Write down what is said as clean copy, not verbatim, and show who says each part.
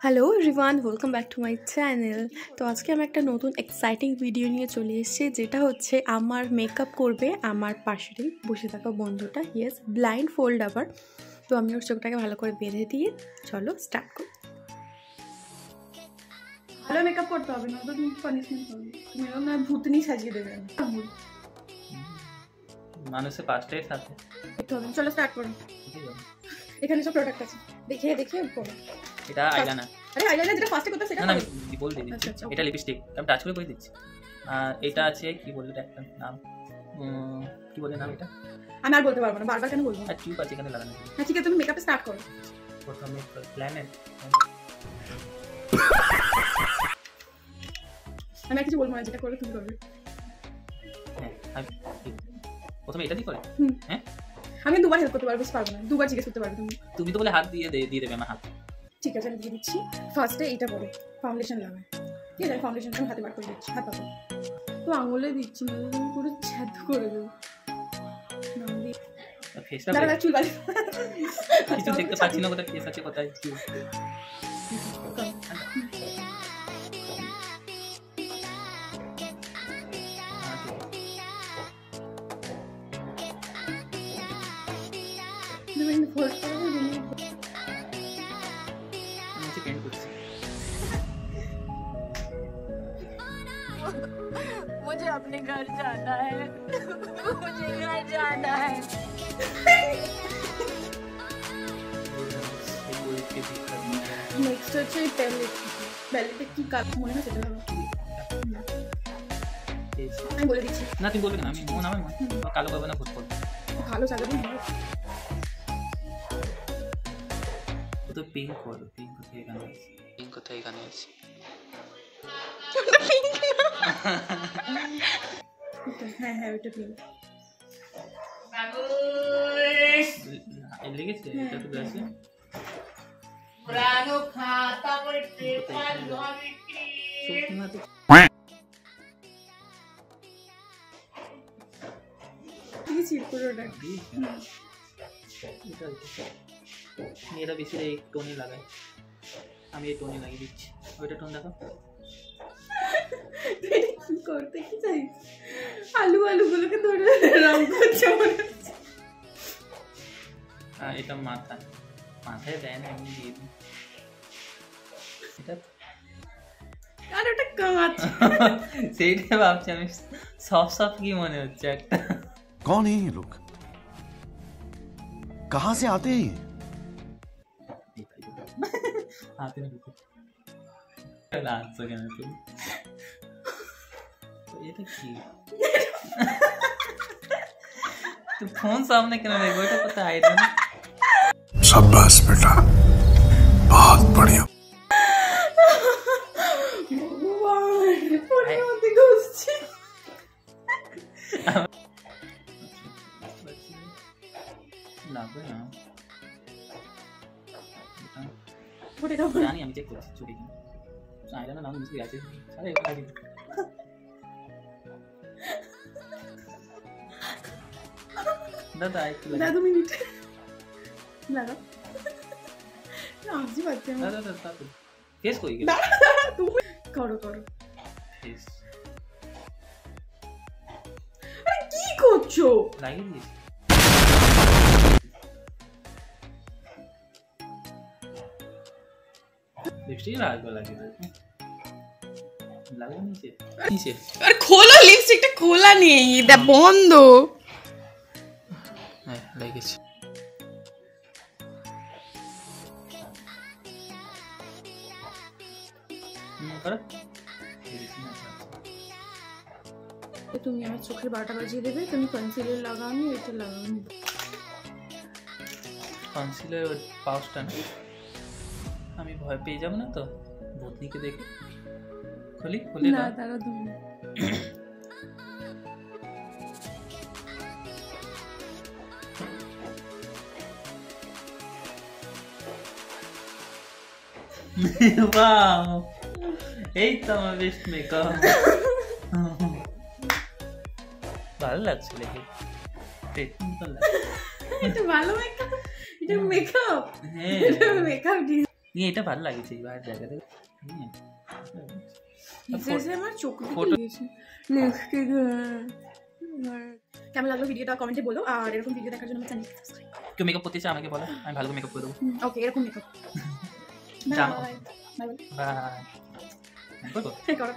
Speaker 1: Hello everyone, welcome back to my channel. তো আজকে আমি একটা নতুন এক্সাইটিং ভিডিও নিয়ে চলে এসেছি, যেটা হচ্ছে আমার মেকআপ করবে আমার পাশেরই বসে থাকা বন্ধুটা। ইয়েস, ব্লাইন্ড ফোল্ড আবার। তো আমি ওর চোখটাকে ভালো করে বেঁধে দিয়ে চলো স্টার্ট করি। ভালো মেকআপ করতে হবে, না তো তুমি পানিশমেন্ট হবে। তুমি এরকম না ভূতনি সাজিয়ে দেবে
Speaker 2: মানুষের পাঁচটাই থাকে।
Speaker 1: চলো স্টার্ট করো। এখানে সব প্রোডাক্ট আছে, দেখে দেখে করো।
Speaker 2: এটা আইলাইনার।
Speaker 1: আরে আইলাইনার যেটা ফার্স্টে করতে সেটা
Speaker 2: না বল দিই।
Speaker 1: আচ্ছা।
Speaker 2: এটা লিপস্টিক, আমি টাচ করে দিচ্ছি। আর এটা আছে কি বললে একটা নাম, কি বলে নাম এটা
Speaker 1: আমি আর বলতে পারবো না, বারবার কেন বলবো।
Speaker 2: আর টিউব আছে এখানে লাগানো।
Speaker 1: হ্যাঁ ঠিক আছে, তুমি মেকআপ স্টার্ট করো।
Speaker 2: প্রথমে প্ল্যানেট।
Speaker 1: আমি আর কিছু বলবো না, যেটা করে তুমি করবে।
Speaker 2: হ্যাঁ প্রথমে এটা দিয়ে করে। হ্যাঁ
Speaker 1: আমি দুবার হেল্প করতে পারবো, বেশি পারবো না। দুবার জিজ্ঞেস করতে পারবে
Speaker 2: তুমি তো বলে হাত দিয়ে দেবে আমার হাত।
Speaker 1: ঠিক আছে, আমি দিয়ে দিচ্ছি। ফার্স্টে এইটা করো, ফাউন্ডেশন লাগাই। ঠিক আছে, ফাউন্ডেশনটা আমি হাতে বার করে দিচ্ছি। হাত পাবো তো আঙুলে দিচ্ছি না, তুমি পুরো ছ্যাদ করে দেবো।
Speaker 2: ফেসটা
Speaker 1: চুল বাড়ি
Speaker 2: কিছু দেখতে পাচ্ছি না, কোথায় ফেস আছে কোথায় চুল।
Speaker 3: मुझे अपने घर जाना है, मुझे घर जाना है।
Speaker 1: নেক্সট হচ্ছে প্যালেট। প্যালেটে কি কাজ মনে হয় সেটা ভালো আমি বলে দিচ্ছি।
Speaker 2: না তুমি বলবে না, আমি মন আমার কালো করবে না, ভোট করবো।
Speaker 1: ভালো সাজাবো
Speaker 2: তো পিঙ্ক করো। পিঙ্ক কোথায় এখানে আছে? পিঙ্ক কোথায় এখানে আছে?
Speaker 1: হ্যাঁ হ্যাঁ ওটা পিঙ্ক
Speaker 2: লেগেছে। এটা তো আছে
Speaker 3: पुरानो खाता पड़ते
Speaker 2: এটা বেশি এই টোনে লাগাই, আমি এই টোনে লাগিয়ে দিচ্ছি। ওইটা টোন দেখো।
Speaker 1: কি করতে কি চাই? আলু গুলোকে ধরে রং করছে মনে হচ্ছে।
Speaker 2: এটা মাথায় দেয় না, এমনি দিয়ে দিই। এটা
Speaker 1: আর ওটা কাঁচ।
Speaker 2: সেইটাই ভাবছি আমি, সব কি মনে হচ্ছে একটা।
Speaker 4: कौन है ये लोग? कहां से आते हैं?
Speaker 2: आते हैं এটা কি? तो फोन सामने क्यों रख बेटा, पता आइडिया नहीं।
Speaker 4: शाबाश बेटा, बहुत बढ़िया।
Speaker 2: জানি আমি চেক করছি ছবি আইডিয়া নাম মিশে গেছে। আরে এটা কি? দাদা একটু লাগা।
Speaker 1: 2 মিনিট লাগা। না আজি বাচ্চা
Speaker 2: দাদা ফেস কই গেল?
Speaker 1: তুমি করো
Speaker 2: ফেস।
Speaker 1: আরে কি করছো?
Speaker 2: লাগিয়ে দিয়েছি। লিপস্টিক লাগিয়ে দাও। লাগা নিচে।
Speaker 1: আরে খোলো, লিপস্টিকটা খোলা নেই, এটা বন্ধ।
Speaker 2: হ্যাঁ লাগিয়েছি।
Speaker 1: তুমি আমার চোখের বারোটা বাজিয়ে দেবে। তুমি কনসিলার লাগাওনি, এটা লাগাওনি।
Speaker 2: কনসিলার পাউচটা না, আমি ভয় পেয়ে যাবো না তো ভূতনিকে দেখে। খুলে
Speaker 1: না তারা তুমি
Speaker 2: वाओ এই তো আমার বেস্ট মেকআপ। ভালো লাগছে দেখে।
Speaker 1: এটা ভালো মেকআপ, এটা মেকআপ।
Speaker 2: হ্যাঁ
Speaker 1: মেকআপ
Speaker 2: নিয়ে এটা ভালো লাগছে এই বাইরের জায়গাতে।
Speaker 1: আমার চোখ
Speaker 2: Photo-
Speaker 1: কেমন লাগলো ভিডিওটা কমেন্টে বলো, আর এরকম ভিডিও দেখার জন্য আমার চ্যানেল সাবস্ক্রাইব।
Speaker 2: কেউ মেকআপ করতে চায় আমাকে বলো, আমি ভালো মেকআপ করে দেবো।
Speaker 1: ওকে, এরকম মেকআপ।
Speaker 2: জানো।
Speaker 1: Bye bye
Speaker 2: bye.
Speaker 1: করো।